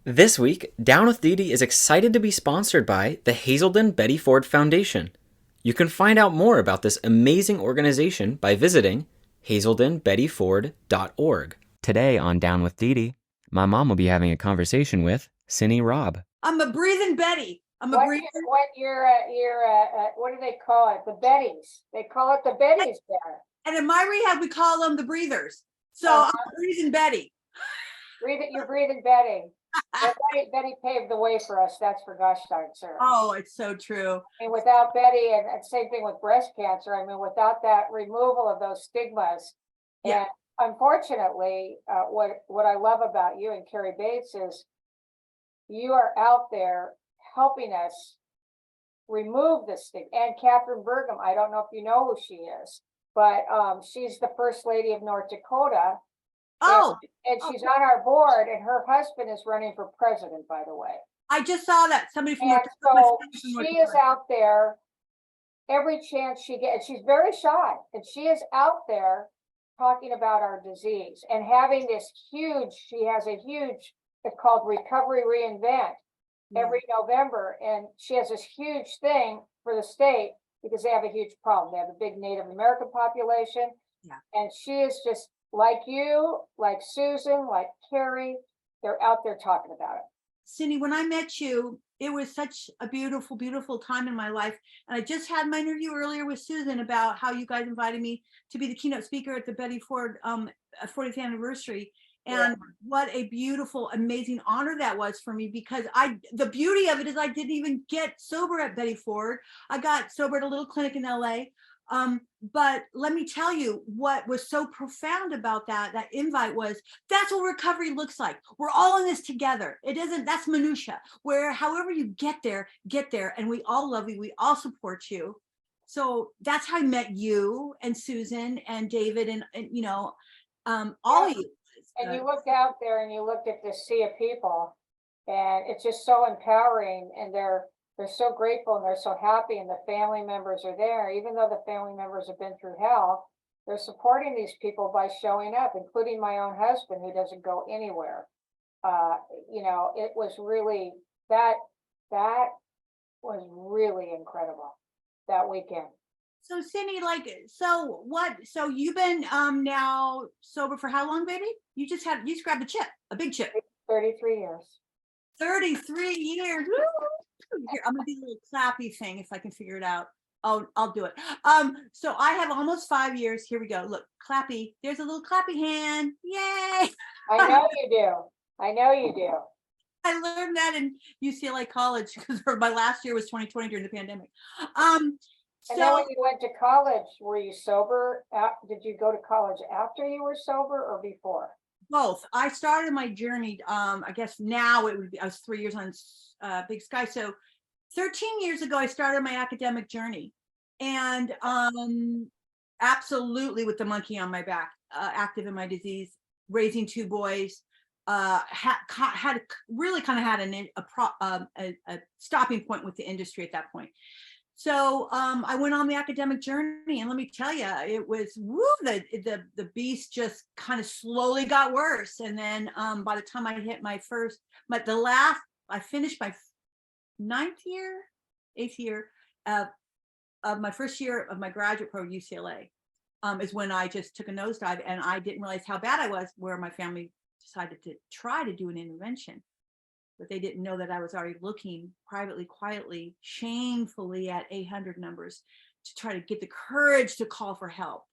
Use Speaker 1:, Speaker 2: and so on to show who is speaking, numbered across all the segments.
Speaker 1: This week, Down with Dedee is excited to be sponsored by the Hazelden Betty Ford Foundation. You can find out more about this amazing organization by visiting hazeldenbettyford.org. Today on Down with Dedee, my mom will be having a conversation with Cini Robb.
Speaker 2: I'm a breathing Betty.
Speaker 3: What do they call it? The Betties. They call it the Betties there.
Speaker 2: And in my rehab, we call them the breathers. So I'm a breathing Betty.
Speaker 3: You're breathing Betty. Betty paved the way for us. That's for gosh darn sure.
Speaker 2: Oh, it's so true.
Speaker 3: And without Betty, and same thing with breast cancer. I mean, without that removal of those stigmas,
Speaker 2: Yeah.
Speaker 3: And unfortunately, what I love about you and Carrie Bates is you are out there helping us remove this stigma. And Catherine Burgum, I don't know if you know who she is, but she's the first lady of North Dakota.
Speaker 2: Oh,
Speaker 3: and she's on our board, and her husband is running for president, by the way.
Speaker 2: I just saw that somebody from
Speaker 3: And so she is out there every chance she gets. She's very shy, and she is out there talking about our disease and having this huge. She has a huge. It's called Recovery Reinvent every November, and she has this huge thing for the state because they have a huge problem. They have a big Native American population, and she is just like you, like Susan, like Carrie. They're out there talking about it.
Speaker 2: Cindy, when I met you, it was such a beautiful, beautiful time in my life. And I just had my interview earlier with Susan about how you guys invited me to be the keynote speaker at the Betty Ford 40th anniversary. And what a beautiful, amazing honor that was for me, because the beauty of it is I didn't even get sober at Betty Ford. I got sober at a little clinic in LA. But let me tell you what was so profound about that invite was that's what recovery looks like. We're all in this together. It isn't, that's minutia, where however you get there, and we all love you, we all support you. So that's how I met you and Susan and David and all of you.
Speaker 3: And you looked out there and you looked at this sea of people, and it's just so empowering, and they're so grateful and they're so happy, and the family members are there. Even though the family members have been through hell, they're supporting these people by showing up, including my own husband, who doesn't go anywhere. It was really that was really incredible that weekend.
Speaker 2: So Cindy, so you've been now sober for how long, baby? You just grabbed a big chip.
Speaker 3: 33 years.
Speaker 2: 33 years. Woo! Here, I'm gonna do a little clappy thing if I can figure it out. Oh, I'll do it. So I have almost 5 years. Here we go. Look, clappy. There's a little clappy hand. Yay!
Speaker 3: I know you do. I know you do.
Speaker 2: I learned that in UCLA college because my last year was 2020 during the pandemic.
Speaker 3: And then when you went to college, were you sober? Did you go to college after you were sober or before?
Speaker 2: Both. I started my journey, I guess now it would be, I was 3 years on Big Sky. So 13 years ago, I started my academic journey, and absolutely with the monkey on my back, active in my disease, raising 2 boys, had really kind of had a stopping point with the industry at that point. So I went on the academic journey, and let me tell you, it was the beast just kind of slowly got worse. And then by the time I hit I finished my 8th year of my first year of my graduate program at UCLA is when I just took a nosedive, and I didn't realize how bad I was, where my family decided to try to do an intervention. But they didn't know that I was already looking privately, quietly, shamefully at 800 numbers to try to get the courage to call for help.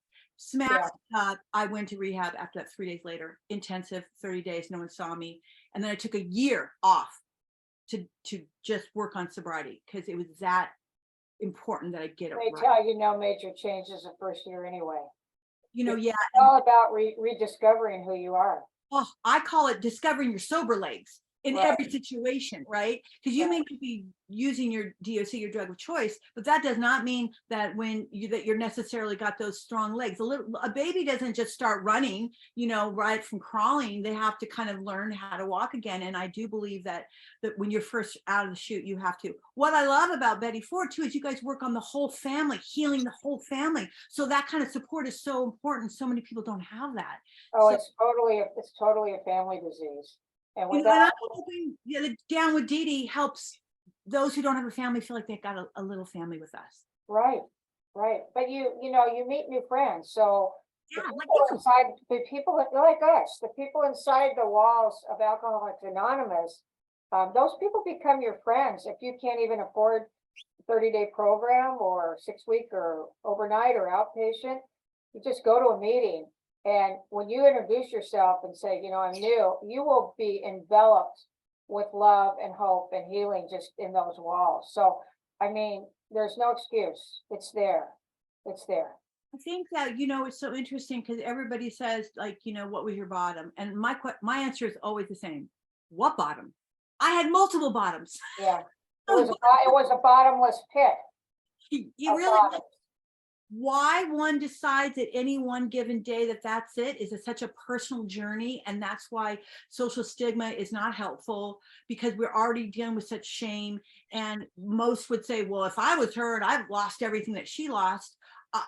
Speaker 2: I went to rehab after that 3 days later, intensive, 30 days, no one saw me. And then I took a year off to just work on sobriety, because it was that important that I get it right.
Speaker 3: They tell you no major changes the first year anyway.
Speaker 2: It's
Speaker 3: all about rediscovering who you are.
Speaker 2: Oh, I call it discovering your sober legs in every situation, right? Because you may be using your DOC, your drug of choice, but that does not mean that you're necessarily got those strong legs. A baby doesn't just start running, right from crawling. They have to kind of learn how to walk again. And I do believe that when you're first out of the chute, you have to. What I love about Betty Ford too is you guys work on the whole family, healing the whole family. So that kind of support is so important. So many people don't have that.
Speaker 3: Oh, so, it's totally a family disease. And
Speaker 2: You
Speaker 3: with
Speaker 2: know, and
Speaker 3: that,
Speaker 2: I'm hoping the Down with Dedee helps those who don't have a family feel like they've got a little family with us.
Speaker 3: right, right. But you know, you meet new friends. So the
Speaker 2: Yeah, like
Speaker 3: people
Speaker 2: you.
Speaker 3: inside, the people like us, the people inside the walls of Alcoholics Anonymous, those people become your friends if you can't even afford 30-day program or 6-week or overnight or outpatient. You just go to a meeting, and when you introduce yourself and say, you know, I'm new, you will be enveloped with love and hope and healing just in those walls. So, I mean, there's no excuse. It's there. It's there.
Speaker 2: I think that, it's so interesting because everybody says, like, what was your bottom? And my answer is always the same. What bottom? I had multiple bottoms.
Speaker 3: Yeah. It was a bottomless pit.
Speaker 2: You really, why one decides at any one given day that that's it is such a personal journey. And that's why social stigma is not helpful, because we're already dealing with such shame. And most would say, well, if I was her and I've lost everything that she lost,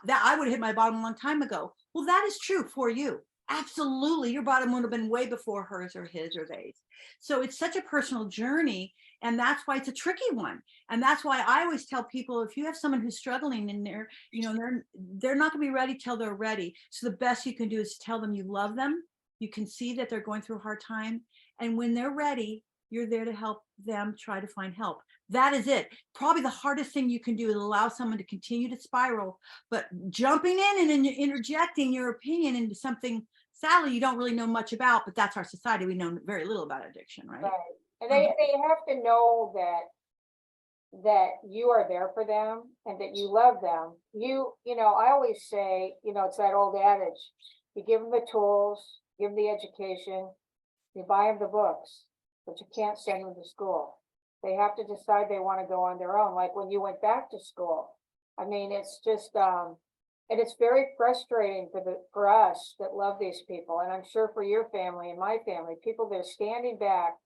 Speaker 2: that I would have hit my bottom a long time ago. Well, that is true for you. Absolutely. Your bottom would have been way before hers or his or theirs. So it's such a personal journey. And that's why it's a tricky one. And that's why I always tell people, if you have someone who's struggling and they're not going to be ready till they're ready. So the best you can do is tell them you love them. You can see that they're going through a hard time. And when they're ready, you're there to help them try to find help. That is it. Probably the hardest thing you can do is allow someone to continue to spiral, but jumping in and interjecting your opinion into something, sadly, you don't really know much about, but that's our society. We know very little about addiction, right?
Speaker 3: Right. And they have to know that you are there for them and that you love them. You know, I always say, it's that old adage, you give them the tools, give them the education, you buy them the books, but you can't send them to school. They have to decide they want to go on their own. Like when you went back to school, I mean, it's just, and it's very frustrating for us that love these people. And I'm sure for your family and my family, people that are standing back,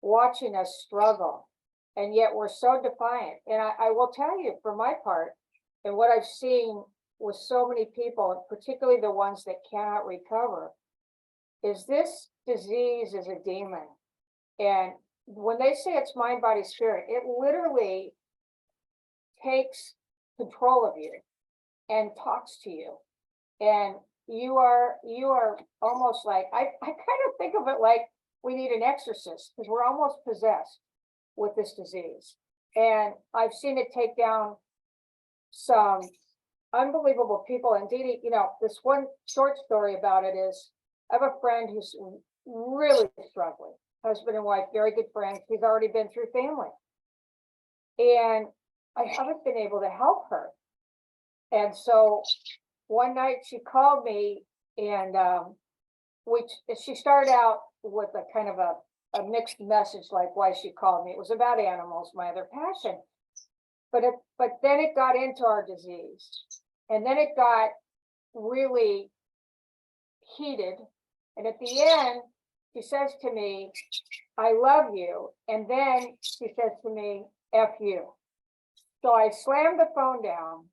Speaker 3: watching us struggle. And yet we're so defiant. And I will tell you, for my part, and what I've seen with so many people, particularly the ones that cannot recover, is this disease is a demon. And when they say it's mind, body, spirit, it literally takes control of you and talks to you. And you are almost like, I kind of think of it like we need an exorcist, because we're almost possessed with this disease. And I've seen it take down some unbelievable people. And Dedee, this one short story about it is, I have a friend who's really struggling, husband and wife, very good friends. He's already been through family. And I haven't been able to help her. And so one night she called me, and she started out with a kind of a mixed message, like why she called me. It was about animals, my other passion. But then it got into our disease. And then it got really heated. And at the end, she says to me, I love you. And then she says to me, F you. So I slammed the phone down.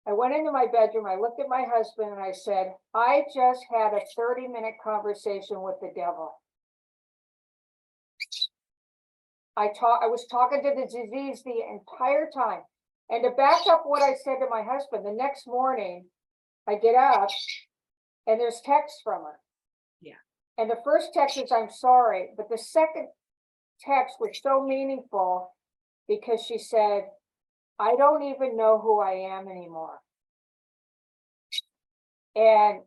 Speaker 3: I went into my bedroom. I looked at my husband and I said, I just had a 30-minute conversation with the devil. I was talking to the disease the entire time. And to back up what I said to my husband, the next morning I get up and there's text from her.
Speaker 2: Yeah.
Speaker 3: And the first text is, I'm sorry. But the second text was so meaningful because she said, I don't even know who I am anymore. And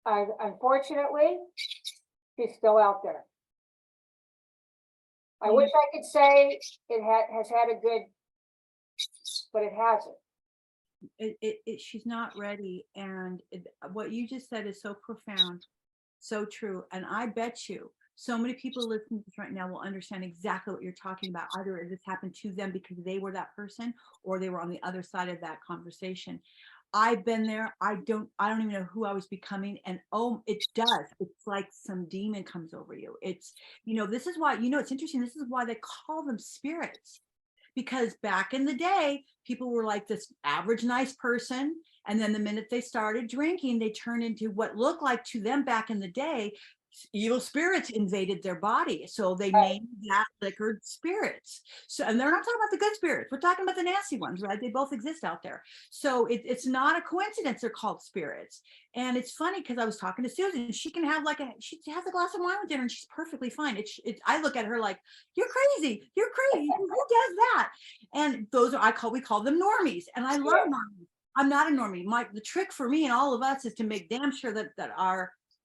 Speaker 3: unfortunately, she's still out there. I wish I could say it has had a good, but it hasn't.
Speaker 2: She's not ready. And what you just said is so profound, so true. And I bet you so many people listening to this right now will understand exactly what you're talking about. Either this happened to them because they were that person, or they were on the other side of that conversation. I've been there. I don't even know who I was becoming. And it does. It's like some demon comes over you. It's, this is why, it's interesting. This is why they call them spirits. Because back in the day, people were like this average, nice person. And then the minute they started drinking, they turned into what looked like to them back in the day, evil spirits invaded their body. So they named that liquor spirits. So, and they're not talking about the good spirits. We're talking about the nasty ones, right? They both exist out there. So it's not a coincidence they're called spirits. And it's funny because I was talking to Susan, she can have she has a glass of wine with dinner and she's perfectly fine. I look at her like, you're crazy. You're crazy. Who does that? And those are, we call them normies. And I love normies. I'm not a normie. The trick for me and all of us is to make damn sure that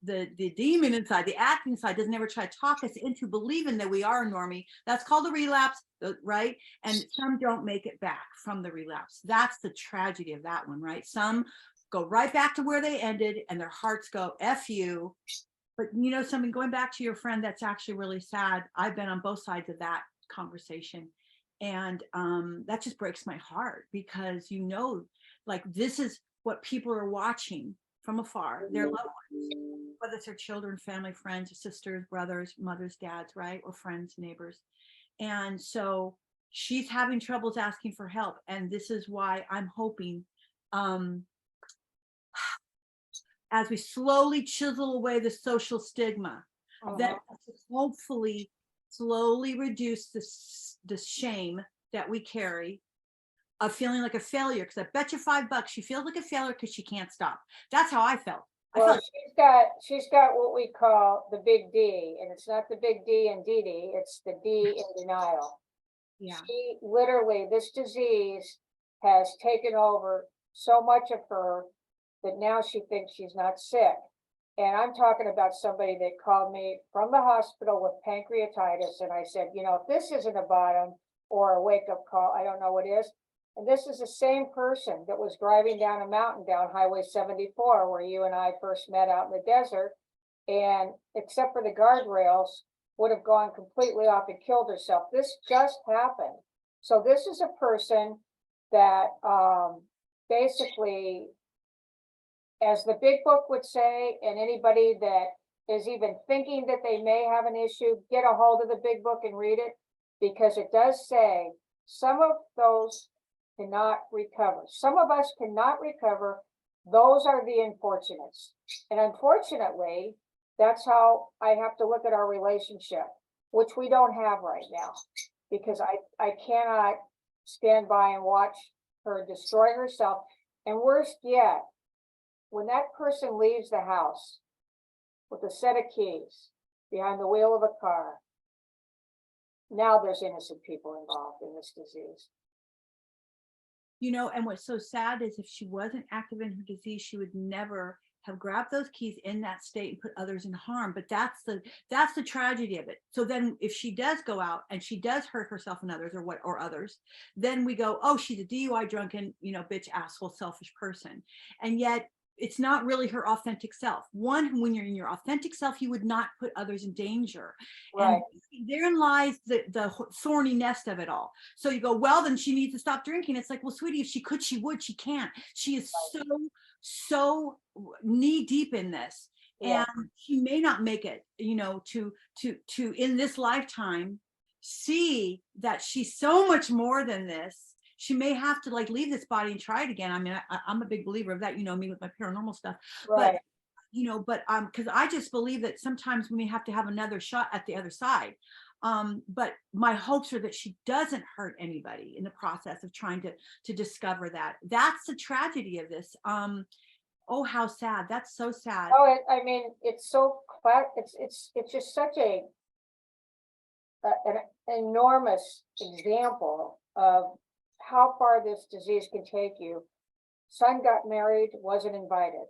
Speaker 2: the demon inside, the acting side, doesn't ever try to talk us into believing that we are a normie. That's called a relapse, right? And some don't make it back from the relapse. That's the tragedy of that one, right? Some go right back to where they ended and their hearts go, F you. But you know something, going back to your friend, that's actually really sad. I've been on both sides of that conversation. And that just breaks my heart because, you know, like this is what people are watching from afar, their loved ones, whether it's their children, family, friends, sisters, brothers, mothers, dads, right? Or friends, neighbors. And so she's having troubles asking for help. And this is why I'm hoping, as we slowly chisel away the social stigma, that hopefully slowly reduce the shame that we carry of feeling like a failure. Because I bet you $5 she feels like a failure because she can't stop. That's how I felt.
Speaker 3: Well, she's got what we call the big D, and it's not the big D in Dedee, it's the D in denial.
Speaker 2: Yeah.
Speaker 3: She literally, this disease has taken over so much of her that now she thinks she's not sick. And I'm talking about somebody that called me from the hospital with pancreatitis, and I said, you know, if this isn't a bottom or a wake-up call, I don't know what is. And this is the same person that was driving down a mountain down Highway 74, where you and I first met out in the desert. And except for the guardrails, would have gone completely off and killed herself. This just happened. So this is a person that basically, as the big book would say, and anybody that is even thinking that they may have an issue, get a hold of the big book and read it, because it does say some of those cannot recover. Some of us cannot recover. Those are the unfortunates. And unfortunately, that's how I have to look at our relationship, which we don't have right now, because I cannot stand by and watch her destroy herself. And worse yet, when that person leaves the house with a set of keys behind the wheel of a car, now there's innocent people involved in this disease.
Speaker 2: You know, and what's so sad is if she wasn't active in her disease, she would never have grabbed those keys in that state and put others in harm. But that's the tragedy of it. So then if she does go out and she does hurt herself and others or others, then we go, oh, she's a DUI drunken, you know, bitch, asshole, selfish person. And yet it's not really her authentic self. One, when you're in your authentic self, you would not put others in danger.
Speaker 3: Right.
Speaker 2: And therein lies the thorny nest of it all. So you go, well, then she needs to stop drinking. It's like, well, sweetie, if she could, she would. She can't. She is so knee deep in this. Yeah. And she may not make it, you know, to in this lifetime see that she's so much more than this. She may have to like leave this body and try it again. I mean, I'm a big believer of that, you know, me with my paranormal stuff. Right. But, you know, because I just believe that sometimes we may have to have another shot at the other side. But my hopes are that she doesn't hurt anybody in the process of trying to discover that. That's the tragedy of this. Oh, how sad. That's so sad.
Speaker 3: Oh, I mean, it's so, it's just such an enormous example of how far this disease can take you. Son got married, wasn't invited.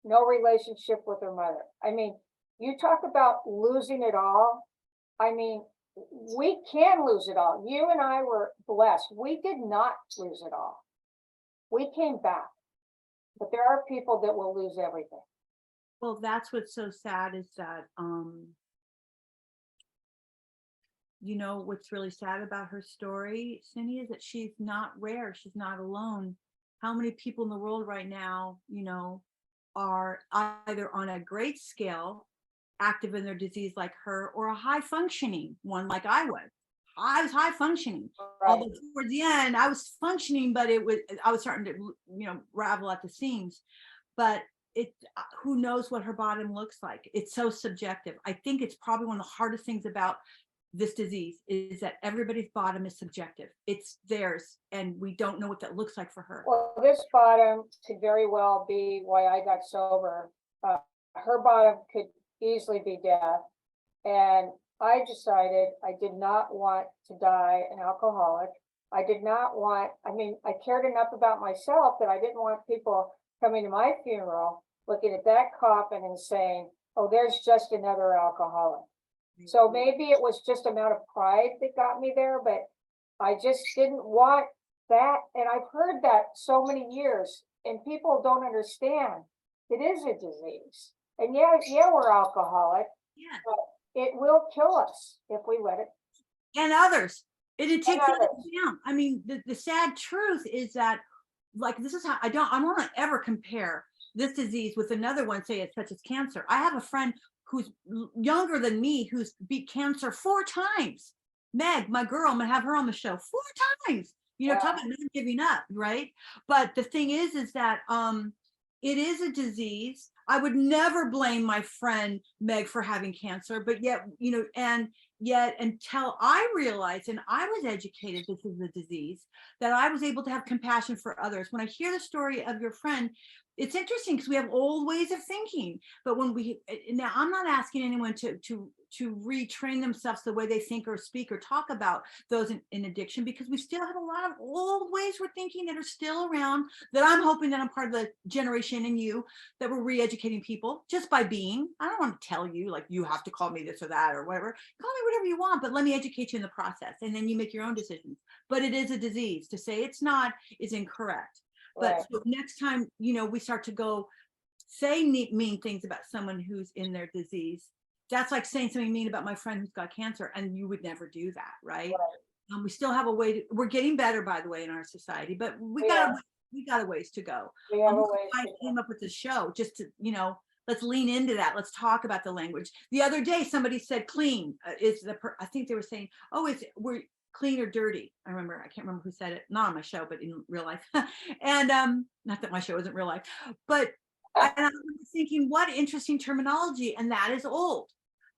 Speaker 3: No relationship with her mother. I mean, you talk about losing it all. I mean, we can lose it all. You and I were blessed. We did not lose it all. We came back. But there are people that will lose everything.
Speaker 2: Well, that's what's so sad is that, you know, what's really sad about her story, Cini, is that she's not rare. She's not alone. How many people in the world right now, you know, are either on a great scale, active in their disease like her, or a high functioning one like I was. I was high functioning. Right. Although towards the end, I was functioning, but I was starting to, you know, ravel at the seams. But who knows what her bottom looks like. It's so subjective. I think it's probably one of the hardest things about this disease is that everybody's bottom is subjective. It's theirs, and we don't know what that looks like for her.
Speaker 3: Well, this bottom could very well be why I got sober. Her bottom could easily be death. And I decided I did not want to die an alcoholic. I did not want, I mean, I cared enough about myself that I didn't want people coming to my funeral, looking at that coffin and saying, oh, there's just another alcoholic. So maybe it was just amount of pride that got me there, but I just didn't want that. And I've heard that so many years, and people don't understand it is a disease. And yeah, we're alcoholic.
Speaker 2: Yeah.
Speaker 3: But it will kill us if we let it.
Speaker 2: And others. It takes
Speaker 3: others.
Speaker 2: others down. I mean, the sad truth is that, like, this is how I don't want to ever compare this disease with another one, say it's such as cancer. I have a friend who's younger than me who's beat cancer 4 times. Meg, my girl, I'm gonna have her on the show 4 times. You know, talk about not giving up, right? But the thing is that it is a disease. I would never blame my friend Meg for having cancer, but yet, you know, and yet until I realized, and I was educated this is a disease, that I was able to have compassion for others. When I hear the story of your friend, it's interesting because we have old ways of thinking, but when now I'm not asking anyone to retrain themselves the way they think or speak or talk about those in addiction, because we still have a lot of old ways we're thinking that are still around, that I'm hoping that I'm part of the generation in you that we're re-educating people just by being. I don't want to tell you like you have to call me this or that or whatever. Call me whatever you want, but let me educate you in the process, and then you make your own decisions. But it is a disease. To say it's not is incorrect. But so next time, you know, we start to go say mean things about someone who's in their disease, that's like saying something mean about my friend who's got cancer, and you would never do that, right? We still have a way to, we're getting better, by the way, in our society, but we got a ways to go. I came up with this show just to, you know, let's lean into that. Let's talk about the language. The other day, somebody said clean I think they were saying, oh, we're clean or dirty. I can't remember who said it, not on my show, but in real life. And not that my show isn't real life, but and I was thinking, what interesting terminology. And that is old.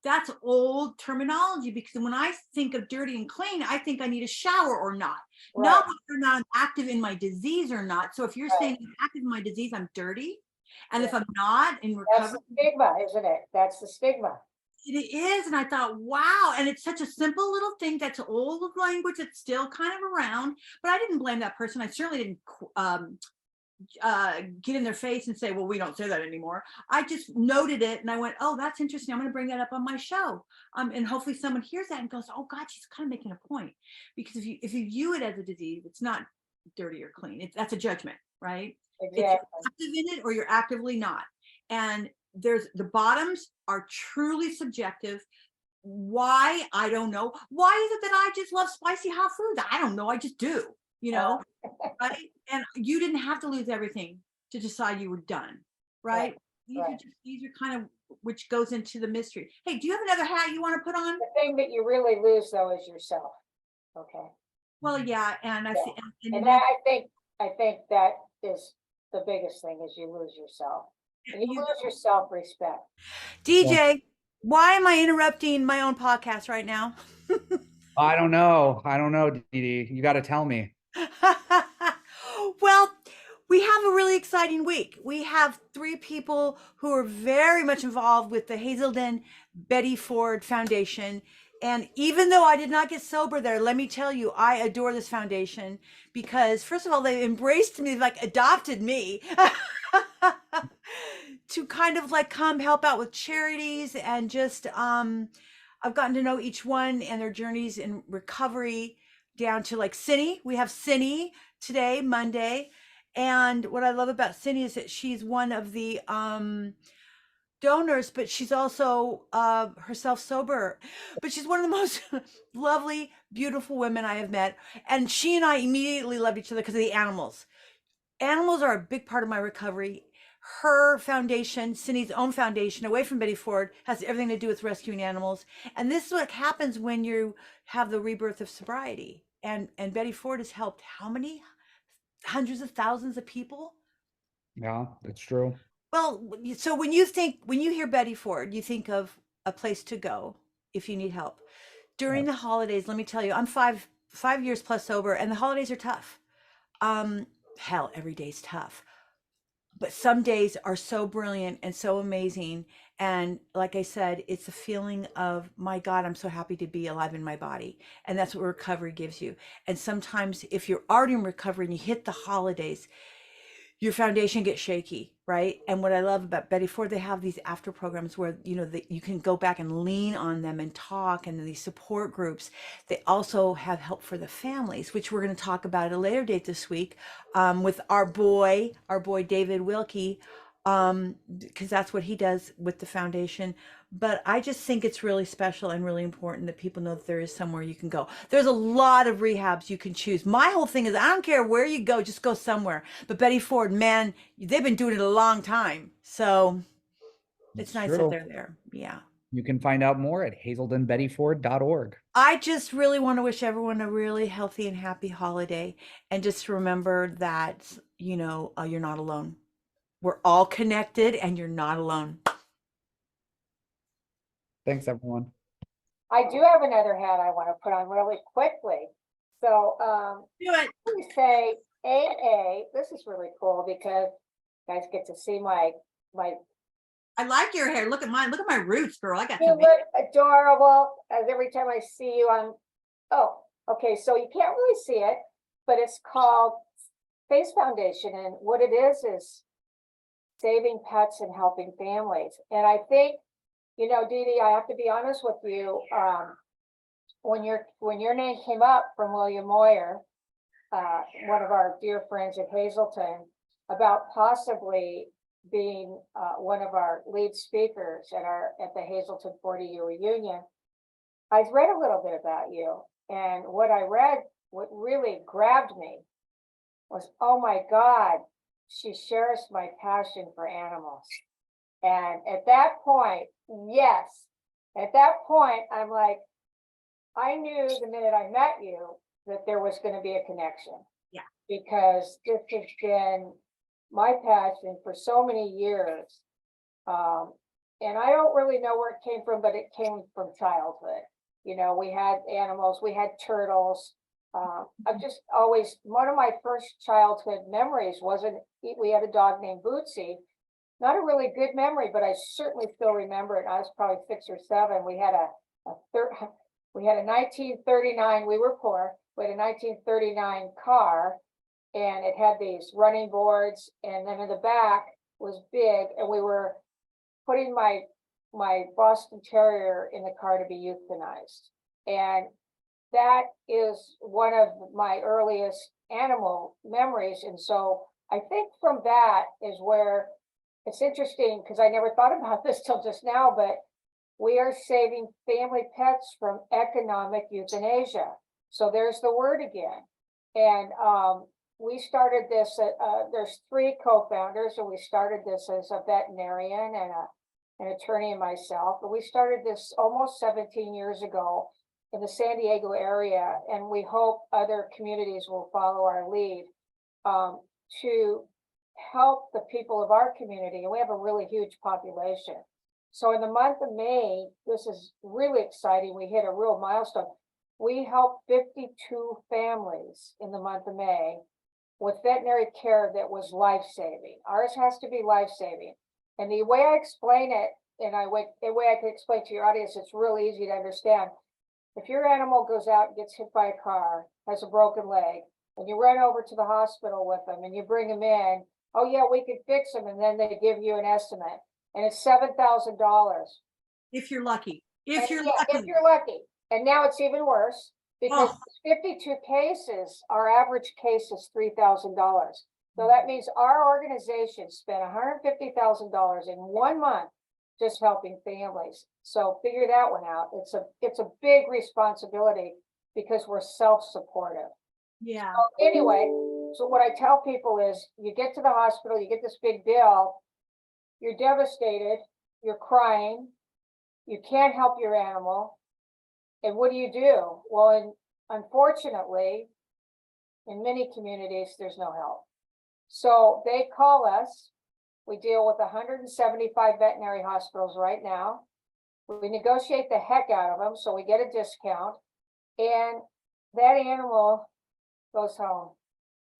Speaker 2: That's old terminology, because when I think of dirty and clean, I think I need a shower or not. Not whether or not I'm active in my disease or not. So if you're saying I'm active in my disease, I'm dirty. And if I'm not in recovery,
Speaker 3: that's the stigma, isn't it? That's the stigma.
Speaker 2: It is. And I thought, wow. And it's such a simple little thing that's old language that's still kind of around. But I didn't blame that person. I certainly didn't get in their face and say, well, we don't say that anymore. I just noted it and I went, oh, that's interesting. I'm going to bring that up on my show. And hopefully someone hears that and goes, oh God, she's kind of making a point. Because if you view it as a disease, it's not dirty or clean. That's a judgment, right?
Speaker 3: Exactly.
Speaker 2: If you're active in it or you're actively not. And the bottoms are truly subjective. Why? I don't know. Why is it that I just love spicy hot foods? I don't know. I just do, you know, right? And you didn't have to lose everything to decide you were done, right? These are kind of, which goes into the mystery. Hey, do you have another hat you want to put on?
Speaker 3: The thing that you really lose though is yourself. Okay.
Speaker 2: Well, yeah, and I think
Speaker 3: that is the biggest thing, is you lose yourself. And you lose your self-respect.
Speaker 2: DJ, why am I interrupting my own podcast right now?
Speaker 4: I don't know, Dedee. You got to tell me.
Speaker 2: Well, we have a really exciting week. We have 3 people who are very much involved with the Hazelden Betty Ford Foundation. And even though I did not get sober there, let me tell you, I adore this foundation because, first of all, they embraced me, like adopted me to kind of like come help out with charities. And just I've gotten to know each one and their journeys in recovery, down to like Cini. We have Cini today, Monday. And what I love about Cini is that she's one of the donors, but she's also herself sober. But she's one of the most lovely, beautiful women I have met. And she and I immediately loved each other because of the animals. Animals are a big part of my recovery. Her foundation, Cini's own foundation, away from Betty Ford, has everything to do with rescuing animals. And this is what happens when you have the rebirth of sobriety. And Betty Ford has helped how many hundreds of thousands of people?
Speaker 4: Yeah, that's true.
Speaker 2: Well, so when you hear Betty Ford, you think of a place to go if you need help. During the holidays, let me tell you, I'm five years plus sober, and the holidays are tough. Hell, every day's tough. But some days are so brilliant and so amazing. And like I said, it's a feeling of, my God, I'm so happy to be alive in my body. And that's what recovery gives you. And sometimes if you're already in recovery and you hit the holidays, your foundation gets shaky, right? And what I love about Betty Ford, they have these after programs where, that you can go back and lean on them and talk, and these support groups. They also have help for the families, which we're going to talk about at a later date this week, with our boy David Wilkie, because that's what he does with the foundation. But I just think it's really special and really important that people know that there is somewhere you can go. There's a lot of rehabs you can choose. My whole thing is, I don't care where you go, just go somewhere. But Betty Ford, man, they've been doing it a long time. So it's nice that
Speaker 4: True.
Speaker 2: they're there. Yeah.
Speaker 4: You can find out more at hazeldenbettyford.org.
Speaker 2: I just really want to wish everyone a really healthy and happy holiday. And just remember that, you're not alone. We're all connected and you're not alone.
Speaker 4: Thanks, everyone.
Speaker 3: I do have another hat I want to put on really quickly. So,
Speaker 2: Do it.
Speaker 3: we say AA. This is really cool because you guys get to see my
Speaker 2: I like your hair. Look at mine. Look at my roots, girl. I got
Speaker 3: you
Speaker 2: some.
Speaker 3: look adorable. As every time I see you, oh, okay. So you can't really see it, but it's called Face Foundation. And what it is saving pets and helping families. And I think, Dedee, I have to be honest with you. When your name came up from William Moyer, one of our dear friends at Hazelton, about possibly being one of our lead speakers at the Hazelton 40-year reunion, I read a little bit about you, and what I read, what really grabbed me was, oh my God, she shares my passion for animals. And at that point, I'm like, I knew the minute I met you that there was going to be a connection.
Speaker 2: Yeah.
Speaker 3: Because this has been my passion for so many years. And I don't really know where it came from, but it came from childhood. We had animals, we had turtles. I've just always, one of my first childhood memories we had a dog named Bootsy. Not a really good memory, but I certainly still remember it. I was probably 6 or 7. We had a 1939, we were poor, we had a 1939 car, and it had these running boards, and then in the back was big, and we were putting my Boston Terrier in the car to be euthanized. And that is one of my earliest animal memories. And so I think from that is where it's interesting, because I never thought about this till just now, but we are saving family pets from economic euthanasia. So there's the word again. And we started this, there's 3 co-founders, and we started this as a veterinarian and an attorney and myself. And we started this almost 17 years ago in the San Diego area, and we hope other communities will follow our lead to help the people of our community. And we have a really huge population. So in the month of May, this is really exciting. We hit a real milestone. We helped 52 families in the month of May with veterinary care that was life-saving. Ours has to be life-saving. And the way I explain it, and the way I can explain to your audience, it's really easy to understand. If your animal goes out and gets hit by a car, has a broken leg, and you run over to the hospital with them and you bring them in, oh yeah, we can fix them. And then they give you an estimate, and it's $7,000.
Speaker 2: If you're lucky.
Speaker 3: If you're lucky. And now it's even worse, because 52 cases, our average case is $3,000. So that means our organization spent $150,000 in 1 month just helping families. So figure that one out. It's a big responsibility because we're self-supportive.
Speaker 2: Yeah.
Speaker 3: So anyway, so what I tell people is, you get to the hospital, you get this big bill, you're devastated, you're crying, you can't help your animal. And what do? Well, unfortunately, in many communities, there's no help. So they call us We deal with 175 veterinary hospitals right now. We negotiate the heck out of them, so we get a discount. And that animal goes home.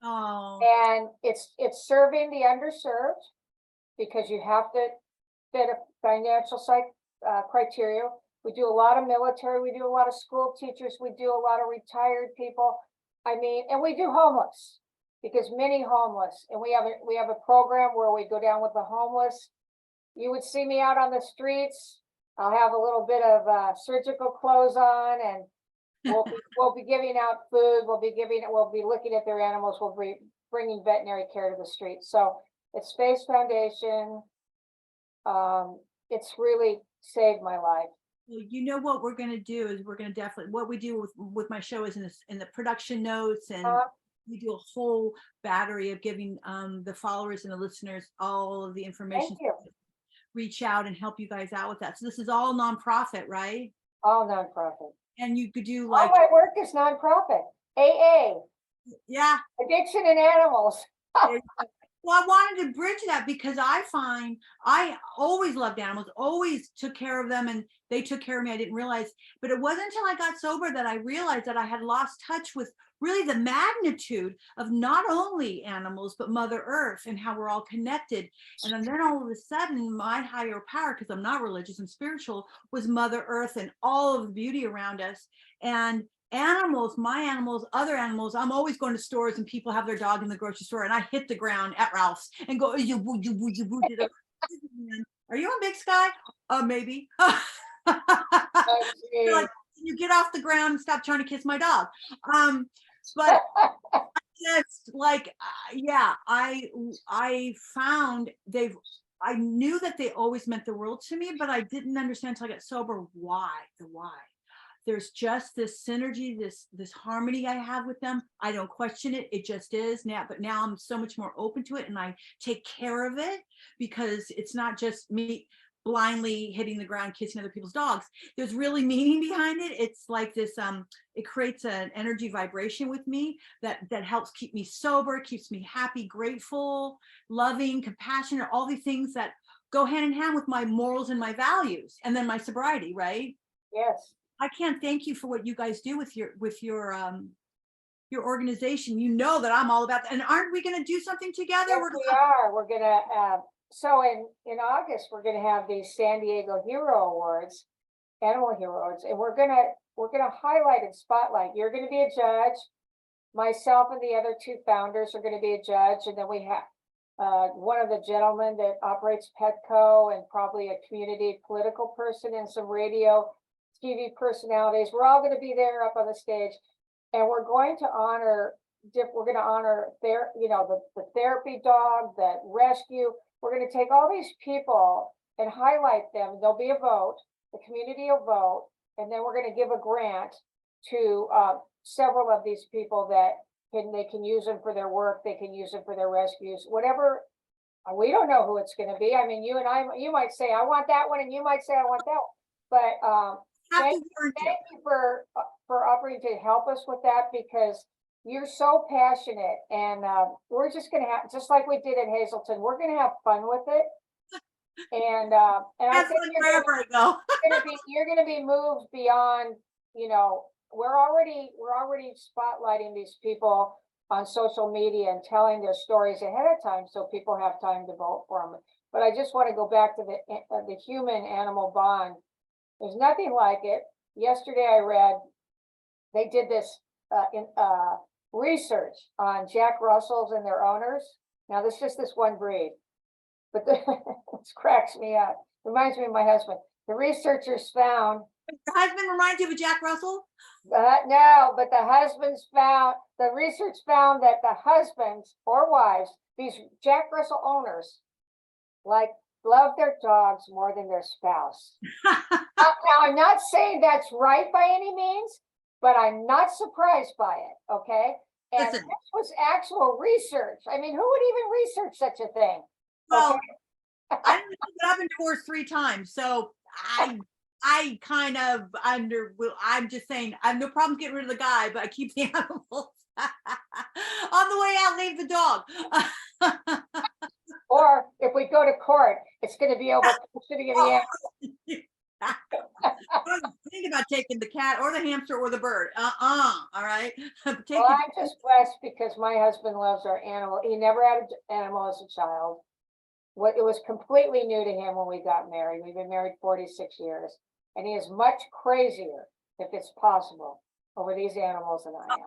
Speaker 2: Oh,
Speaker 3: And it's serving the underserved, because you have to fit a financial criteria. We do a lot of military, we do a lot of school teachers, we do a lot of retired people. I mean, and we do homeless, because many homeless, and we have a program where we go down with the homeless. You would see me out on the streets. I'll have a little bit of surgical clothes on, and we'll be giving out food. We'll be looking at their animals. We'll be bringing veterinary care to the streets. So it's Space Foundation. It's really saved my life.
Speaker 2: well, you know what we're going to do is we're going to definitely, what we do with my show is in the production notes, and we do a whole battery of giving the followers and the listeners all of the information.
Speaker 3: Thank you.
Speaker 2: Reach out and help you guys out with that. So this is all nonprofit, right?
Speaker 3: All nonprofit.
Speaker 2: And you could do
Speaker 3: All
Speaker 2: like,
Speaker 3: my work is nonprofit. AA,
Speaker 2: yeah.
Speaker 3: addiction in animals.
Speaker 2: Well, I wanted to bridge that because I find I always loved animals, always took care of them, and they took care of me. I didn't realize, but it wasn't until I got sober that I realized that I had lost touch with really the magnitude of not only animals, but Mother Earth and how we're all connected. And then all of a sudden, my higher power, because I'm not religious, I'm spiritual, was Mother Earth and all of the beauty around us. And animals, my animals, other animals, I'm always going to stores and people have their dog in the grocery store, and I hit the ground at Ralph's and go, are you on Big Sky? Maybe. Like, you get off the ground and stop trying to kiss my dog. But just like, yeah, I found I knew that they always meant the world to me, but I didn't understand until I got sober why. There's just this synergy, this harmony I have with them. I don't question it. It just is now, but now I'm so much more open to it, and I take care of it because it's not just me blindly hitting the ground, kissing other people's dogs. There's really meaning behind it. It's like this, it creates an energy vibration with me that helps keep me sober, keeps me happy, grateful, loving, compassionate, all these things that go hand in hand with my morals and my values, and then my sobriety, right?
Speaker 3: Yes.
Speaker 2: I can't thank you for what you guys do with your organization. You know that I'm all about that. And aren't we going to do something together?
Speaker 3: Yes, we are. We're gonna so in August we're gonna have the San Diego Hero Awards, Animal Heroes, and we're gonna highlight and spotlight. You're gonna be a judge. Myself and the other two founders are gonna be a judge, and then we have one of the gentlemen that operates Petco, and probably a community political person and some radio TV personalities. We're all going to be there up on the stage, and we're going to honor the therapy dog, that rescue. We're going to take all these people and highlight them. There'll be a vote, the community will vote, and then we're going to give a grant to several of these people that they can use them for their work, they can use them for their rescues, whatever. We don't know who it's going to be. I mean, you might say I want that one, and you might say I want that one, but thank you for offering to help us with that, because you're so passionate, and we're just going to have, just like we did in Hazelden, we're going to have fun with it. And I think you're going to be moved beyond, we're already spotlighting these people on social media and telling their stories ahead of time, so people have time to vote for them. But I just want to go back to the human animal bond. There's nothing like it. Yesterday I read, they did this research on Jack Russells and their owners. Now this is just this one breed, but it cracks me up. Reminds me of my husband. The researchers found.
Speaker 2: Your husband reminds you of a Jack Russell?
Speaker 3: No, but the research found that the husbands or wives, these Jack Russell owners, love their dogs more than their spouse. Now, I'm not saying that's right by any means, but I'm not surprised by it, okay? And
Speaker 2: Listen.
Speaker 3: This was actual research. I mean, who would even research such a thing?
Speaker 2: Well,
Speaker 3: okay?
Speaker 2: I don't know, but I've been divorced 3 times, so I kind of I'm just saying, I have no problem getting rid of the guy, but I keep the animals. On the way out, leave the dog.
Speaker 3: Or if if we go to court, it's gonna be over custody of the animal.
Speaker 2: Think about taking the cat or the hamster or the bird. All right.
Speaker 3: Well, I'm just blessed because my husband loves our animal. He never had an animal as a child. It was completely new to him when we got married. We've been married 46 years, and he is much crazier, if it's possible, over these animals than I am.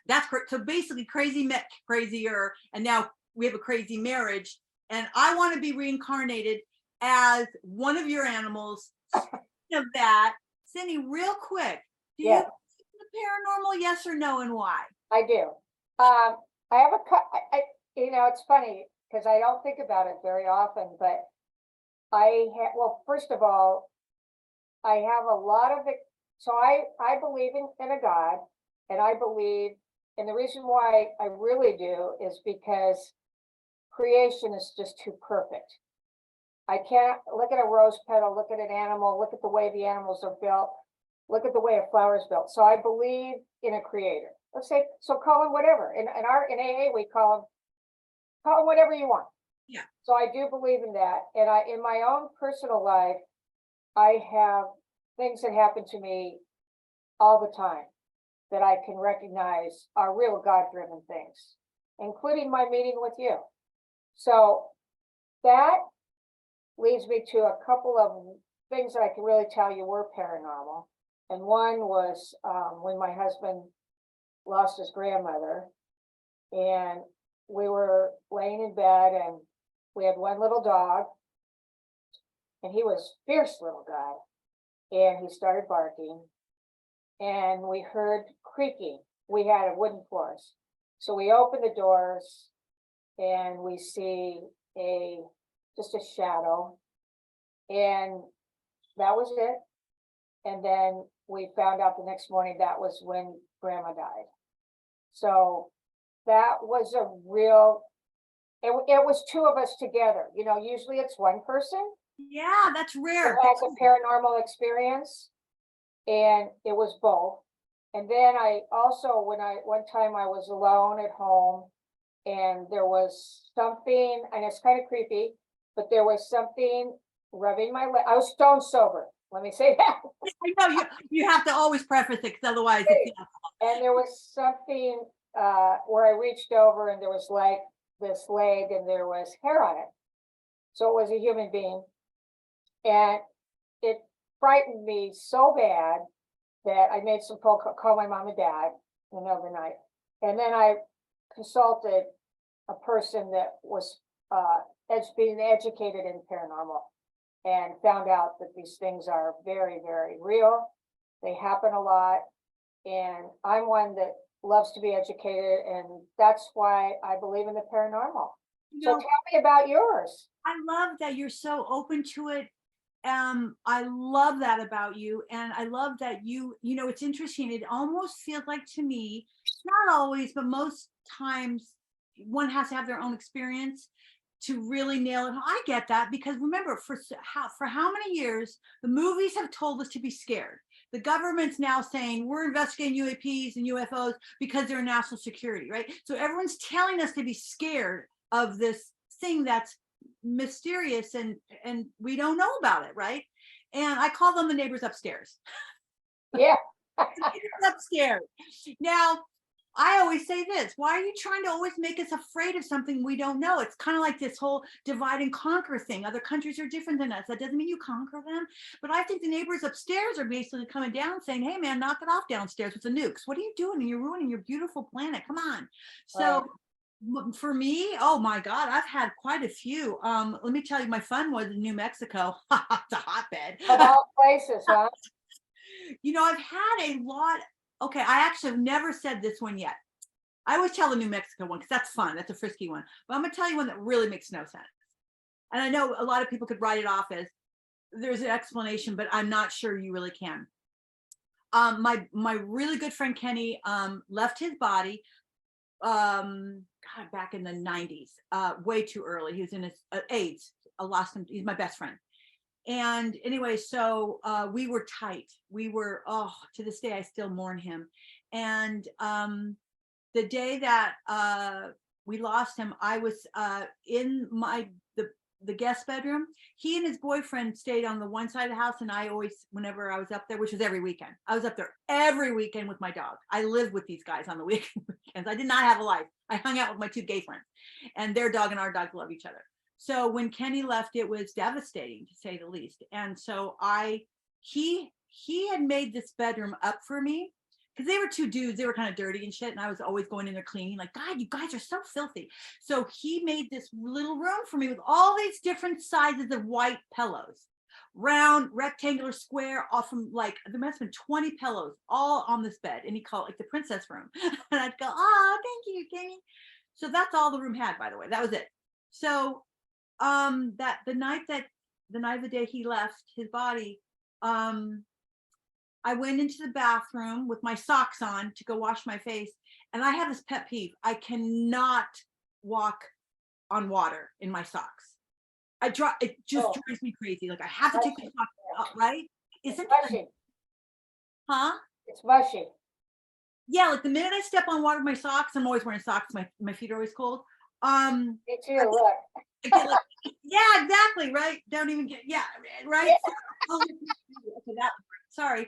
Speaker 2: That's so basically crazy met crazier, and now we have a crazy marriage. And I want to be reincarnated as one of your animals. Speaking of that, Cini, real quick, do you believe in the paranormal? Yes or no, and why?
Speaker 3: I do. I have it's funny because I don't think about it very often, but well, first of all, I have a lot of it. So I believe in a God, and I believe, and the reason why I really do is because creation is just too perfect. I can't look at a rose petal, look at an animal, look at the way the animals are built, look at the way a flower is built. So I believe in a creator. Let's say, so call him whatever. In AA, we call him whatever you want.
Speaker 2: Yeah.
Speaker 3: So I do believe in that. And in my own personal life, I have things that happen to me all the time that I can recognize are real God-driven things, including my meeting with you. So that leads me to a couple of things that I can really tell you were paranormal. And one was when my husband lost his grandmother, and we were laying in bed, and we had one little dog, and he was a fierce little guy, and he started barking, and we heard creaking. We had a wooden floors. So we opened the doors, and we see just a shadow, and that was it. And then we found out the next morning that was when Grandma died. So that was a real, it was two of us together. Usually it's one person.
Speaker 2: Yeah, that's rare.
Speaker 3: Who has a paranormal experience, and it was both. And then I also, one time I was alone at home, and there was something, and it's kind of creepy, but there was something rubbing my leg. I was stone sober. Let me say that.
Speaker 2: I know you have to always preface it, because otherwise.
Speaker 3: And there was something where I reached over, and there was like this leg, and there was hair on it. So it was a human being, and it frightened me so bad that I made some phone call my mom and dad in the middle of the night, and then I consulted a person that was being educated in paranormal, and found out that these things are very, very real. They happen a lot, and I'm one that loves to be educated, and that's why I believe in the paranormal. So tell me about yours.
Speaker 2: I love that you're so open to it. I love that about you, and I love that it's interesting. It almost feels like, to me, not always, but most times, one has to have their own experience to really nail it. I get that, because remember, for how many years the movies have told us to be scared. The government's now saying we're investigating UAPs and UFOs because they're national security, right? So everyone's telling us to be scared of this thing that's mysterious, and we don't know about it, right? And I call them the neighbors upstairs.
Speaker 3: Yeah.
Speaker 2: Neighbors upstairs. Now, I always say this: why are you trying to always make us afraid of something we don't know? It's kind of like this whole divide and conquer thing. Other countries are different than us. That doesn't mean you conquer them. But I think the neighbors upstairs are basically coming down saying, hey man, knock it off downstairs with the nukes. What are you doing? You're ruining your beautiful planet. Come on. So for me, oh my God, I've had quite a few. Let me tell you, my fun was in New Mexico. It's a hotbed.
Speaker 3: Of all places, huh?
Speaker 2: I've had a lot. Okay, I actually have never said this one yet. I always tell the New Mexico one because that's fun. That's a frisky one. But I'm going to tell you one that really makes no sense. And I know a lot of people could write it off as there's an explanation, but I'm not sure you really can. My really good friend Kenny left his body back in the 90s, way too early. He was in his AIDS. I lost him. He's my best friend. And anyway, so we were tight. We were, to this day, I still mourn him. And the day that we lost him. I was in the guest bedroom. He and his boyfriend stayed on the one side of the house, and I always, whenever I was up there, which was every weekend, I was up there every weekend with my dog. I lived with these guys on the weekends. I did not have a life. I hung out with my two gay friends, and their dog and our dog love each other. So when Kenny left, it was devastating, to say the least. And so he had made this bedroom up for me, because they were two dudes. They were kind of dirty and shit, and I was always going in there cleaning, like, God, you guys are so filthy. So he made this little room for me with all these different sizes of white pillows, round, rectangular, square, off from, like, there must have been 20 pillows all on this bed, and he called it like the princess room. And I'd go, oh, thank you, Kenny. So that's all the room had, by the way. That was it. So that the night of the day he left his body, I went into the bathroom with my socks on to go wash my face. And I have this pet peeve. I cannot walk on water in my socks. It just drives me crazy. Like, I have to take my socks off, right?
Speaker 3: It's
Speaker 2: Isn't
Speaker 3: mushy.
Speaker 2: it? Huh?
Speaker 3: It's mushy.
Speaker 2: Yeah, like the minute I step on water with my socks, I'm always wearing socks. My feet are always cold.
Speaker 3: Me too, look.
Speaker 2: I get like, yeah, exactly, right? Don't even get, yeah, right? Okay, sorry.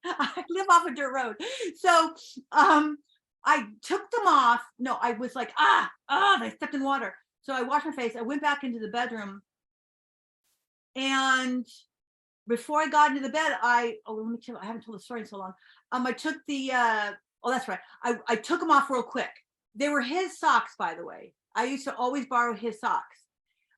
Speaker 2: I live off a dirt road. So I took them off. No, I was like, I stepped in water. So I washed my face. I went back into the bedroom. And before I got into the bed, I haven't told the story in so long. I took the, that's right. I took them off real quick. They were his socks, by the way. I used to always borrow his socks.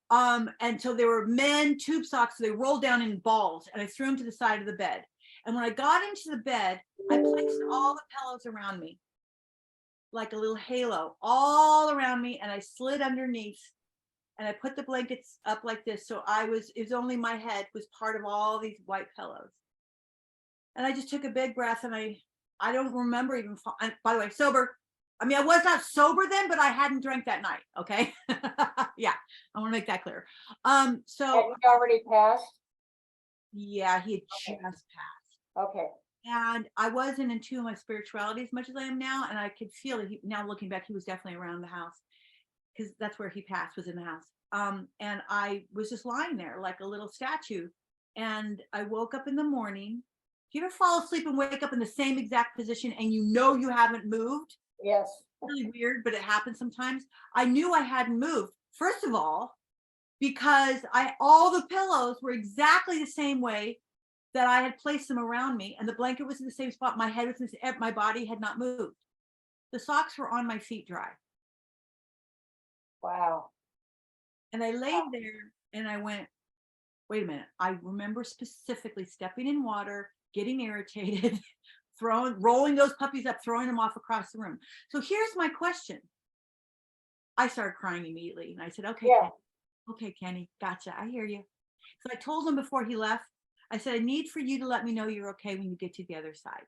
Speaker 2: And so they were men tube socks. So they rolled down in balls, and I threw them to the side of the bed. And when I got into the bed, I placed all the pillows around me, like a little halo, all around me. And I slid underneath, and I put the blankets up like this. So it was only my head was part of all these white pillows. And I just took a big breath, and I don't remember even, by the way, sober. I mean, I was not sober then, but I hadn't drank that night. Okay. Yeah. I want to make that clear. So
Speaker 3: Had he already passed?
Speaker 2: yeah, he had
Speaker 3: Okay.
Speaker 2: just passed.
Speaker 3: Okay.
Speaker 2: And I wasn't in tune with my spirituality as much as I am now. And I could feel that now looking back, he was definitely around the house, because that's where he passed, was in the house. And I was just lying there like a little statue. And I woke up in the morning. Do you ever fall asleep and wake up in the same exact position and you know you haven't moved?
Speaker 3: Yes.
Speaker 2: Really weird, but it happens sometimes. I knew I hadn't moved. First of all, because all the pillows were exactly the same way that I had placed them around me, and the blanket was in the same spot. My head was in the, my body had not moved. The socks were on my feet dry.
Speaker 3: Wow.
Speaker 2: And I laid there and I went, wait a minute. I remember specifically stepping in water, getting irritated, rolling those puppies up, throwing them off across the room. So here's my question. I started crying immediately, and I said, okay,
Speaker 3: Yeah.
Speaker 2: Kenny, okay, Kenny, gotcha. I hear you. So I told him before he left, I said, I need for you to let me know you're okay when you get to the other side.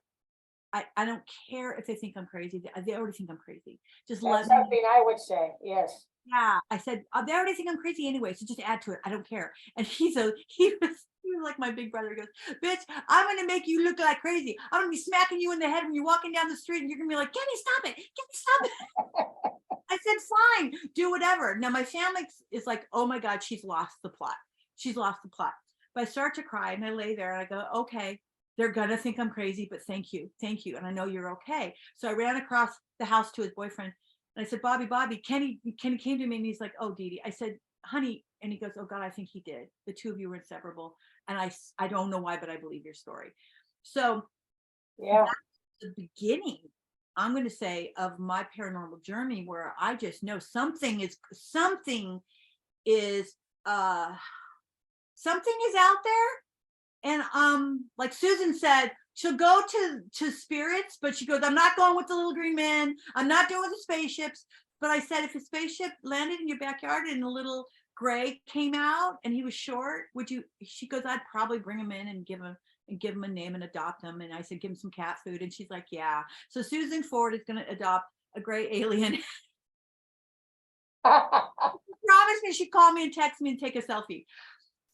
Speaker 2: I don't care if they think I'm crazy. They already think I'm crazy. Just
Speaker 3: That's
Speaker 2: let me.
Speaker 3: something I would say. Yes.
Speaker 2: Yeah, I said, they already think I'm crazy anyway, so just add to it. I don't care. And he was like my big brother. He goes, bitch, I'm gonna make you look like crazy. I'm gonna be smacking you in the head when you're walking down the street, and you're gonna be like, Kenny, stop it. Kenny, stop it. I said, fine, do whatever. Now my family is like, oh my God, she's lost the plot. She's lost the plot. But I start to cry, and I lay there and I go, okay, they're gonna think I'm crazy, but thank you. And I know you're okay. So I ran across the house to his boyfriend, and I said, Bobby, Kenny came to me, and he's like, oh, Dedee. I said, honey, and he goes, oh God, I think he did. The two of you were inseparable. And I don't know why, but I believe your story. So
Speaker 3: Yeah.
Speaker 2: that's the beginning, I'm going to say, of my paranormal journey, where I just know something is out there. And like Susan said, she'll go to spirits, but she goes, I'm not going with the little green man. I'm not doing the spaceships. But I said, if a spaceship landed in your backyard and a little gray came out and he was short, would you? She goes, I'd probably bring him in and give him a name and adopt him. And I said, give him some cat food. And she's like, yeah. So Susan Ford is going to adopt a gray alien. Promised me she'd call me and text me and take a selfie.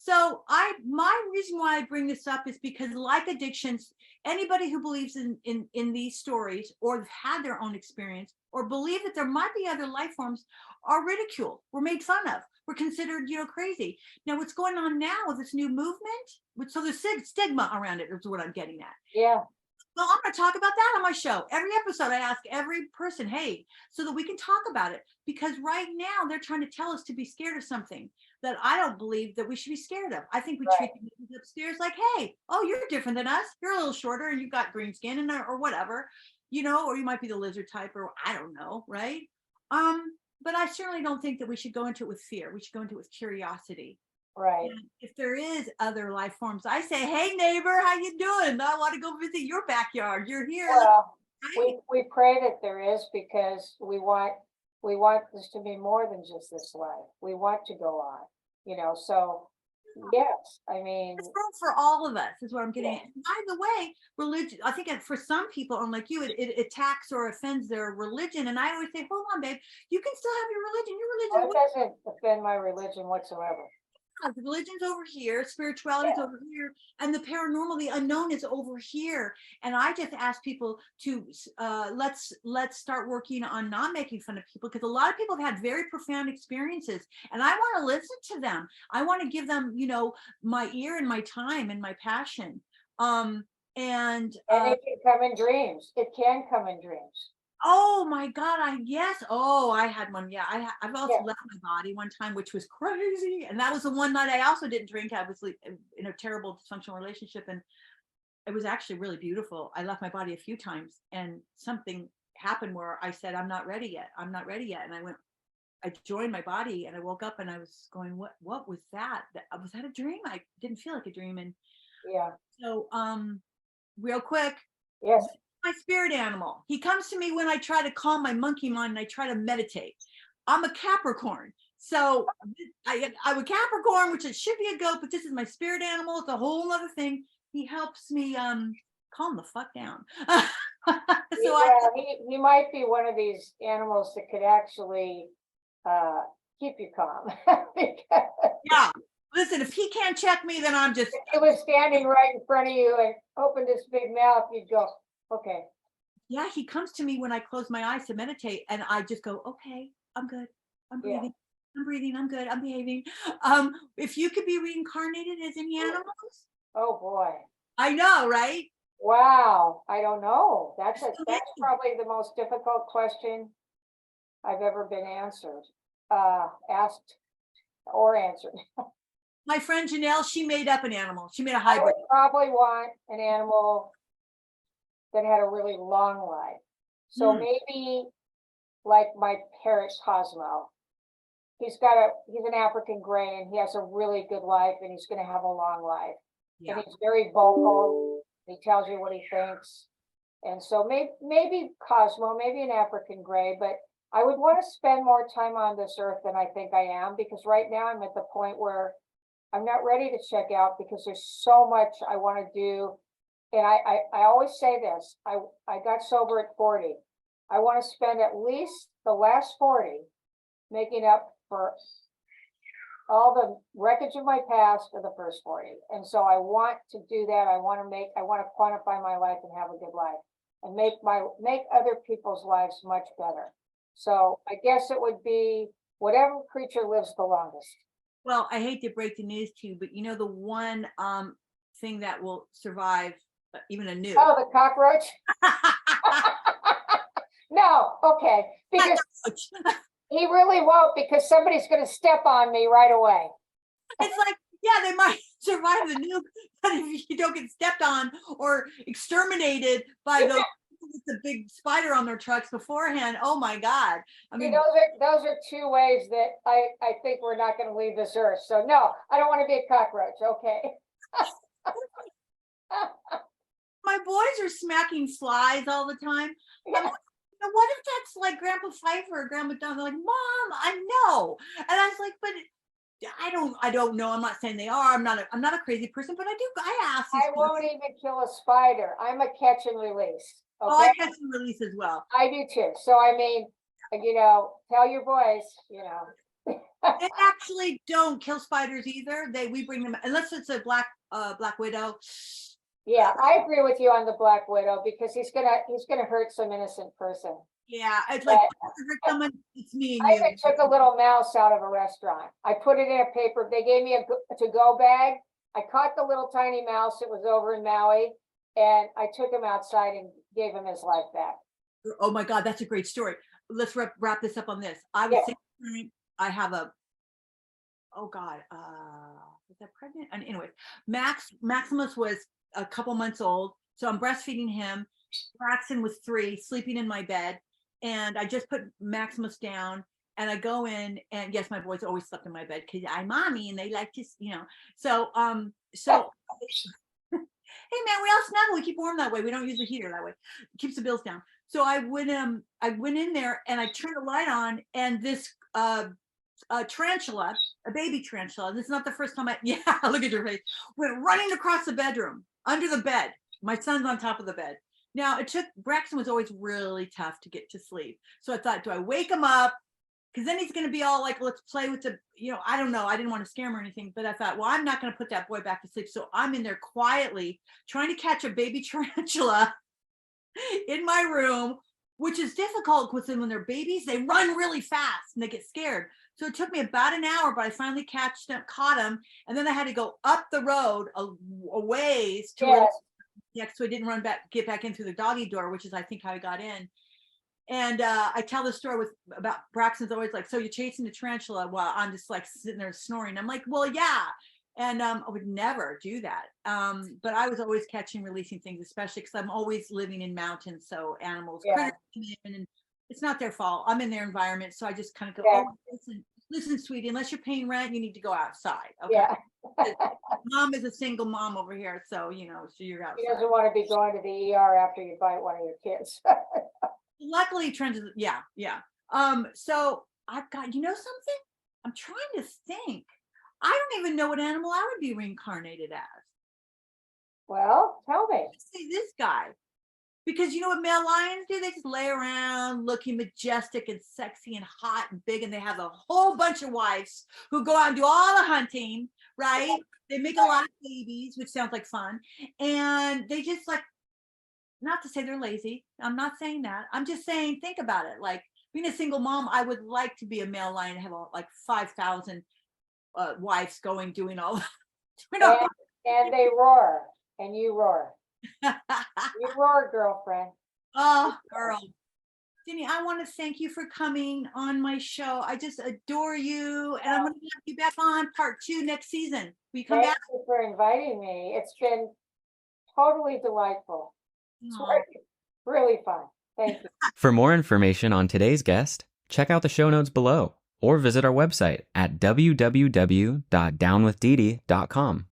Speaker 2: So my reason why I bring this up is because, like addictions, anybody who believes in these stories or have had their own experience or believe that there might be other life forms are ridiculed. We're made fun of. We're considered, crazy. Now, what's going on now with this new movement? So there's stigma around it is what I'm getting at.
Speaker 3: Yeah.
Speaker 2: Well, I'm going to talk about that on my show. Every episode, I ask every person, hey, so that we can talk about it. Because right now, they're trying to tell us to be scared of something that I don't believe that we should be scared of. I think we treat people upstairs like, hey, oh, you're different than us. You're a little shorter and you've got green skin and or whatever, or you might be the lizard type, or I don't know, right? But I certainly don't think that we should go into it with fear. We should go into it with curiosity.
Speaker 3: Right.
Speaker 2: And if there is other life forms, I say, hey neighbor, how you doing? I want to go visit your backyard. You're here.
Speaker 3: Well,
Speaker 2: right?
Speaker 3: we pray that there is, because we want this to be more than just this life. We want to go on, so yes, I mean,
Speaker 2: It's room for all of us is what I'm getting at. And by the way, religion, I think for some people, unlike you, it attacks or offends their religion. And I always say, hold on, babe, you can still have your religion. Your
Speaker 3: it
Speaker 2: religion,
Speaker 3: doesn't offend my religion whatsoever.
Speaker 2: the religion's over here, spirituality's over here, and the paranormal, the unknown is over here. And I just ask people to let's start working on not making fun of people, because a lot of people have had very profound experiences, and I want to listen to them. I want to give them, my ear and my time and my passion. And
Speaker 3: it can come in dreams. It can come in dreams.
Speaker 2: oh my God, I had one. Yeah, I've also left my body one time, which was crazy. And that was the one night I also didn't drink. I was in a terrible dysfunctional relationship, and it was actually really beautiful. I left my body a few times, and something happened where I said, I'm not ready yet. I'm not ready yet. And I joined my body, and I woke up and I was going, what was that? Was that a dream? I didn't feel like a dream. And so, real quick.
Speaker 3: Yes.
Speaker 2: My spirit animal. He comes to me when I try to calm my monkey mind and I try to meditate. I'm a Capricorn. So I'm a Capricorn, which it should be a goat, but this is my spirit animal. It's a whole other thing. He helps me calm the fuck down.
Speaker 3: He might be one of these animals that could actually keep you calm.
Speaker 2: Yeah. Listen, if he can't check me, then I'm just.
Speaker 3: If he was standing right in front of you and opened his big mouth, you'd go, okay.
Speaker 2: Yeah, he comes to me when I close my eyes to meditate, and I just go, okay, I'm good. I'm breathing. I'm breathing. I'm good. I'm behaving. If you could be reincarnated as any animals.
Speaker 3: Oh boy.
Speaker 2: I know, right?
Speaker 3: Wow. I don't know. That's probably the most difficult question I've ever been asked or answered.
Speaker 2: My friend Janelle, she made up an animal. She made a
Speaker 3: I
Speaker 2: hybrid.
Speaker 3: would probably want an animal that had a really long life. So maybe like my parrot Cosmo. He's an African gray, and he has a really good life, and he's going to have a long life. Yeah. And he's very vocal. He tells you what he thinks. And so maybe Cosmo, maybe an African gray, but I would want to spend more time on this earth than I think I am, because right now I'm at the point where I'm not ready to check out, because there's so much I want to do. And I always say this, I got sober at 40. I want to spend at least the last 40 making up for all the wreckage of my past of the first 40. And so I want to do that. I want to quantify my life and have a good life, and make other people's lives much better. So I guess it would be whatever creature lives the longest.
Speaker 2: Well, I hate to break the news to you, but the one thing that will survive even a nuke.
Speaker 3: Oh, the cockroach? No, okay. Because he really won't, because somebody's going to step on me right away.
Speaker 2: It's like, yeah, they might survive the nuke, but if you don't get stepped on or exterminated by those with the big spider on their trucks beforehand, oh my God. I mean,
Speaker 3: those are two ways that I think we're not going to leave this earth. So no, I don't want to be a cockroach. Okay.
Speaker 2: My boys are smacking flies all the time. Yeah. I'm like, what if that's like Grandpa Pfeiffer or Grandma Don? They're like, Mom, I know. And I was like, but I don't know. I'm not saying they are. I'm not a crazy person, but I ask.
Speaker 3: I won't even kill a spider. I'm a catch and release. Okay?
Speaker 2: Oh, I catch and release as well.
Speaker 3: I do too. So I mean, tell your boys,
Speaker 2: They actually don't kill spiders either. We bring them unless it's a black widow.
Speaker 3: Yeah, I agree with you on the Black Widow because he's gonna hurt some innocent person.
Speaker 2: Yeah, it's like
Speaker 3: But
Speaker 2: hurt someone. It's me and
Speaker 3: I
Speaker 2: you.
Speaker 3: even took a little mouse out of a restaurant. I put it in a paper. They gave me a to-go bag. I caught the little tiny mouse. It was over in Maui, and I took him outside and gave him his life back.
Speaker 2: Oh my God, that's a great story. Let's wrap this up on this. I was thinking, I have a, oh God, was I pregnant? And anyway, Maximus was a couple months old. So I'm breastfeeding him. Braxton was 3, sleeping in my bed. And I just put Maximus down and I go in and yes, my boys always slept in my bed because I'm mommy and they like to, so, hey man, we all snuggle. We keep warm that way. We don't use the heater that way. It keeps the bills down. So I went in there and I turned the light on and this tarantula, a baby tarantula. This is not the first time yeah, look at your face. Went running across the bedroom, under the bed. My son's on top of the bed. Now Braxton was always really tough to get to sleep. So I thought, do I wake him up? Because then he's going to be all like, let's play with the, I don't know. I didn't want to scare him or anything, but I thought, well, I'm not going to put that boy back to sleep. So I'm in there quietly trying to catch a baby tarantula in my room, which is difficult because when they're babies, they run really fast and they get scared. So it took me about an hour, but I finally caught him. And then I had to go up the road a ways to so I didn't get back in through the doggy door, which is, I think, how I got in. And I tell the story about Braxton's always like, so you're chasing the tarantula while I'm just like sitting there snoring. I'm like, well, yeah. And I would never do that. But I was always catching, releasing things, especially because I'm always living in mountains. So animals, critters come in, and it's not their fault. I'm in their environment. So I just kind of go, oh, listen, sweetie, unless you're paying rent, you need to go outside. Okay.
Speaker 3: Yeah.
Speaker 2: Mom is a single mom over here. So, so you're outside.
Speaker 3: He doesn't want to be going to the ER after you bite one of your kids.
Speaker 2: Luckily, Trent is, yeah. So I've got, something? I'm trying to think. I don't even know what animal I would be reincarnated as.
Speaker 3: Well, tell me.
Speaker 2: See this guy. Because you know what male lions do? They just lay around looking majestic and sexy and hot and big. And they have a whole bunch of wives who go out and do all the hunting, right? They make a lot of babies, which sounds like fun. And they just like, not to say they're lazy. I'm not saying that. I'm just saying, think about it. Like being a single mom, I would like to be a male lion and have like 5,000 wives doing all.
Speaker 3: And they roar, and you roar. You roar, girlfriend.
Speaker 2: Oh, girl. Cini, I want to thank you for coming on my show. I just adore you. And I'm going to have you back on part 2 next season. Will you come back?
Speaker 3: Thank you for inviting me. It's been totally delightful. It's really fun. Thank you.
Speaker 1: For more information on today's guest, check out the show notes below or visit our website at www.downwithdedee.com.